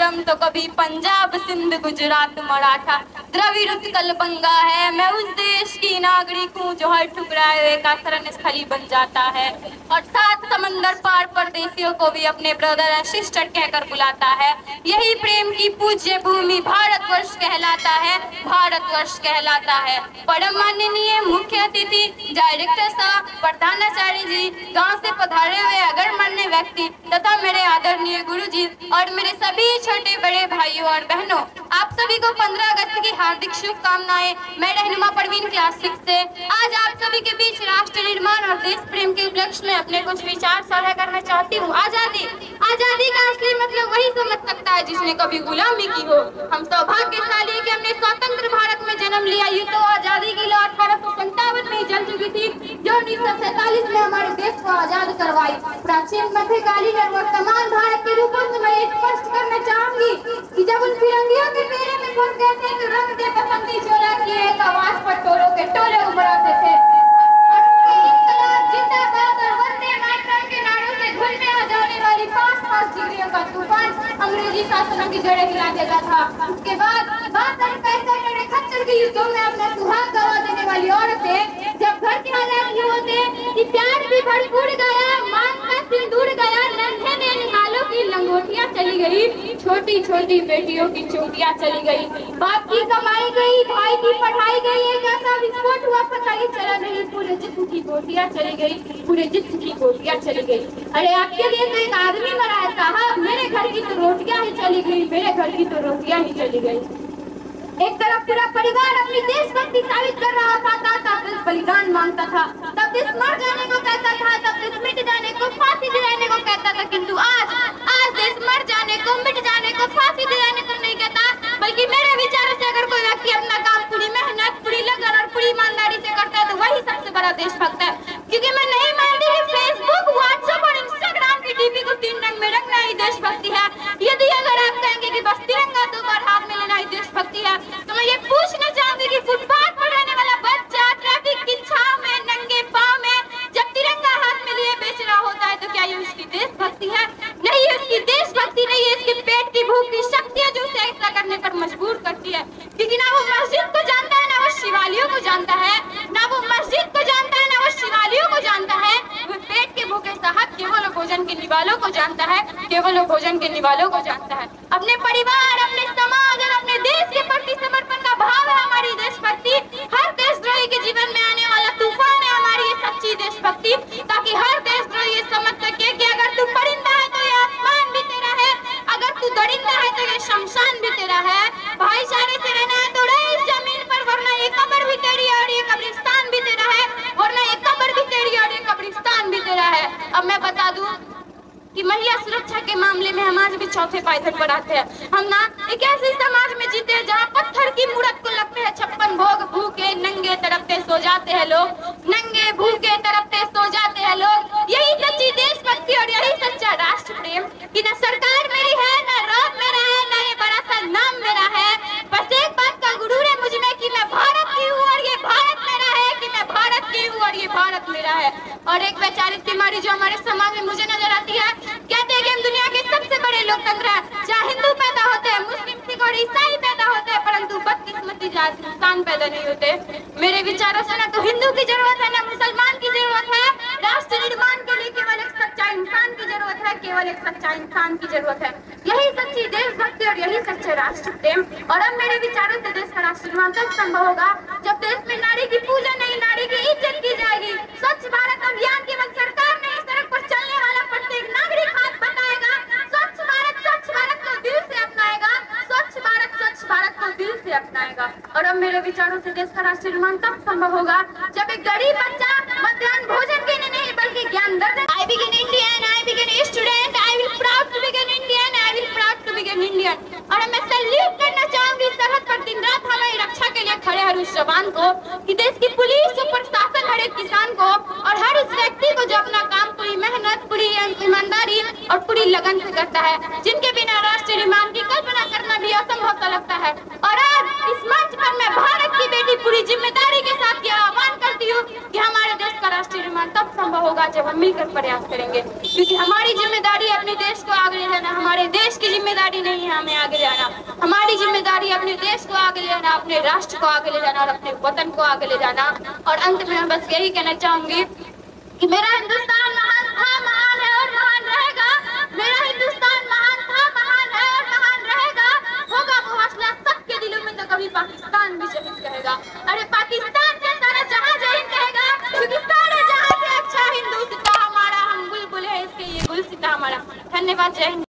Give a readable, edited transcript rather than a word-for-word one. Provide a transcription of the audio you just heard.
तो कभी पंजाब सिंध गुजरात मराठा द्रविड़ उत्कल बंगा है। मैं उस देश की नागरिक हूँ जो हर ठुकराए हुए का शरण स्थली बन जाता है और सात समंदर पार परदेशियों को भी अपने ब्रदर एंड सिस्टर कहकर बुलाता है। यही प्रेम की पूज्य भूमि भारतवर्ष कहलाता है, भारतवर्ष कहलाता है। परम माननीय मुख्य अतिथि डायरेक्टर साहब, प्रधानाचार्य जी, गांव से पधारे हुए अग्रगण्य व्यक्ति तथा मेरे आदरणीय गुरुजी और मेरे सभी छोटे बड़े भाइयों और बहनों, आप सभी को 15 अगस्त की हार्दिक शुभकामनाएं। मैं रहनुमा परवीन क्लास 6 से आज आप सभी के बीच राष्ट्र निर्माण और देश प्रेम के उपलक्ष्य में अपने कुछ विचार साझा करना चाहती हूँ। आजादी का असली मतलब वही समझ सकता है जिसने कभी गुलामी की हो। हम सौभाग्यशाली है कि हमने स्वतंत्र भारत में जन्म लिया। ये तो आजादी की लौ 1857 में जल चुकी थी जो 1947 में हमारे देश को आजाद करवाई। प्राचीन मध्यकालीन और वर्तमान भारत के रूपों से मैं स्पष्ट करना चाहूंगी कि जब उन फिरंगियों के पेड़े में फंस गए थे तो रंग दे बसंती चोला की एक आवाज पर टोलों के टोले उमड़ाते थे। जिंदाबाद और वंदे मातरम के नारों से धुन में जाने वाली 5 डिग्रियों का तूफान अंग्रेजी शासनों की जड़ें हिला देता था। उसके बाद 62-65 लड़े खच्चर के युद्धों में अपना सुहाग गवा देने वाली औरतें जब घर के हालात ये होते कि प्यार भी भरपूर गया, मांग का सिंदूर गया, नन्हे ने निहालों की लंगोटियां चली गई, छोटी छोटी बेटियों की चोटियां चली गई, बाप की कमाई गई, भाई की पढ़ाई गई, एक ऐसा विस्फोट हुआ पता ही चला नहीं, पूरे जिस्म की गोटियां चली गई, पूरे जिस्म की गोटियां चली गई। अरे आपके लिए तो एक आदमी मरा है साहब, मेरे घर की तो रोटियां ही चली गई, मेरे घर की तो रोटियां ही चली गई। एक तरफ पूरा परिवार अपनी देशभक्ति साबित कर रहा था, तब देश बलिदान मांगता था, तब देश मर जाने को कहता था, तब देश मिट जाने को, फांसी दिलाने को कहता था। किंतु आज देश मर जाने को, मिट जाने को, फांसी दिलाने को नहीं कहता, बल्कि मेरे विचार से अगर कोई व्यक्ति अपना काम पूरी मेहनत, पूरी लगन और पूरी ईमानदारी से करता है तो वही सबसे बड़ा देशभक्त है। क्योंकि मैं नहीं मानती कि फेसबुक, व्हाट्सएप और इंस्टाग्राम की डीपी को 3 रंग में रखना ही देशभक्ति है। यदि अगर आप कहेंगे कि बस तिरंगा 2 बार हाथ में लेना ही देशभक्ति है, तो मैं ये पूछना चाहूंगी कि फुटपाथ पर रहने वाला बच्चा ट्रैफिक की छांव में नंगे पांव में जब तिरंगा हाथ में लिए बेच रहा होता है तो क्या ये उसकी देशभक्ति है? नहीं, ये उसकी देशभक्ति नहीं है, इसके पेट की भूख की शक्तियां जो उसे ऐसा करने पर मजबूर करती है। क्योंकि ना वो मस्जिद को जानता है, ना वो शिवालियों को जानता है, ना वो मस्जिद को जानता है, ना वो शिवालियों को जानता है। वो पेट के भूखे साहब केवल भोजन के निवालों को जानता है, केवल भोजन के निवालों को जानता है। अपने परिवार, अपने समाज और अपने देश के प्रति समर्पण का भाव है हमारी देशभक्ति। हर देशद्रोही के जीवन में आने वाला तूफान है हमारी ये सच्ची देशभक्ति, ताकि हर देशद्रोही ये समझ सके कि अगर तू परिंदा है तो ये आसमान भी तेरा है, अगर तू दरिंदा है तो ये शमशान भी तेरा है। भाईचारे से रहना है तो रहे इस जमीन पर, वरना ये कब्र भी तेरी और ये कब्रिस्तान भी तेरा है, वरना ये कब्र भी तेरी और ये कब्रिस्तान भी तेरा है। अब मैं बता दूं कि महिला सुरक्षा के मामले में हम आज भी चौथे पायदान पर आते हैं। हम ना एक ऐसे समाज में जीते हैं जहाँ पत्थर की मूरत को लगते हैं 56 भोग, भूखे नंगे तड़पते सो जाते हैं लोग, नंगे भूखे तड़पते सो जाते हैं लोग। यही सच्ची देशभक्ति और यही सच्चा राष्ट्र प्रेम कि न सरकार मेरी है, न रौब मेरा है, न ये बड़ा सा नाम मेरा है। बस एक बात का गुरूर है मुझ में कि मैं भारत की हूँ और ये भारत मेरा है, कि मैं भारत की हूँ और ये भारत मेरा है। और एक वैचारिक बीमारी जो हमारे समाज में मुझे नजर आती है, कहते हैं कि हम दुनिया के सबसे बड़े लोकतंत्र हैं। चाहे हिंदू पैदा होते हैं, मुस्लिम, सिख और ईसाई पैदा होते हैं, परंतु बदकिस्मती जात इंसान पैदा नहीं होते। मेरे विचारों से ना तो हिंदू की जरूरत है, ना मुसलमान की जरूरत है। राष्ट्र निर्माण के लिए केवल एक सच्चा इंसान की जरूरत है, केवल एक सच्चा इंसान की जरूरत है। यही सच्ची देशभक्ति और यही सच्चे राष्ट्र प्रेम। और अब मेरे विचारों से देश का राष्ट्र निर्माण तब संभव होगा जब देश में नारी की पूजा नहीं, नारी की इज्जत की जाएगी। स्वच्छ भारत अभियान केवल सरकार नहीं, सड़क पर चलने वाला प्रत्येक नागरिक हाथ बताएगा। स्वच्छ भारत को दिल से अपनाएगा, स्वच्छ भारत को दिल से अपनाएगा। और अब मेरे विचारों से देश का राष्ट्र निर्माण तब संभव होगा जब एक गरीब बच्चा मध्याह्न भोजन के लिए नहीं बल्कि ज्ञान दर्शन। I begin Indian, I begin a student, I will proud to begin Indian, I will proud to begin Indian। और मैं सैल्यूट करना चाहूंगी सरहद पर दिन रात हमारी रक्षा के लिए खड़े हर उस जवान को, कि देश की पुलिस और प्रशासन, हर एक किसान को और हर उस व्यक्ति को जो अपना काम पूरी मेहनत, पूरी ईमानदारी और पूरी लगन से करता है, जिनके बिना राष्ट्र निर्माण की कल्पना करना भी असंभव सा लगता है। और आज इस मंच पर मैं भारत की बेटी पूरी जिम्मेदारी के साथ यह आह्वान करती हूँ कि हमारे देश का राष्ट्र निर्माण तब संभव होगा जब हम मिलकर प्रयास करेंगे, क्योंकि हमारी जिम्मेदारी अपने देश को आगे ले जाना, हमारे देश की जिम्मेदारी नहीं है हमें आगे जाना, हमारी जिम्मेदारी अपने देश को आगे ले जाना, अपने राष्ट्र को आगे ले जाना और अपने वतन को आगे ले जाना। और अंत में मैं बस यही कहना चाहूंगी कि मेरा हिंदुस्तान महान था, महान है और महान रहेगा। मेरा हिंदुस्तान महान था, महान है और महान रहेगा। होगा वो हौसला सबके दिलों में तो कभी पाकिस्तान भी जय हिंद कहेगा। अरे पाकिस्तान के सारा जहां जय हिंद कहेगा, क्योंकि सारे जहां से अच्छा हिंदुस्तान हमारा, हम बुलबुल है इसके, ये गुलसिता हमारा। धन्यवाद, जय हिंद।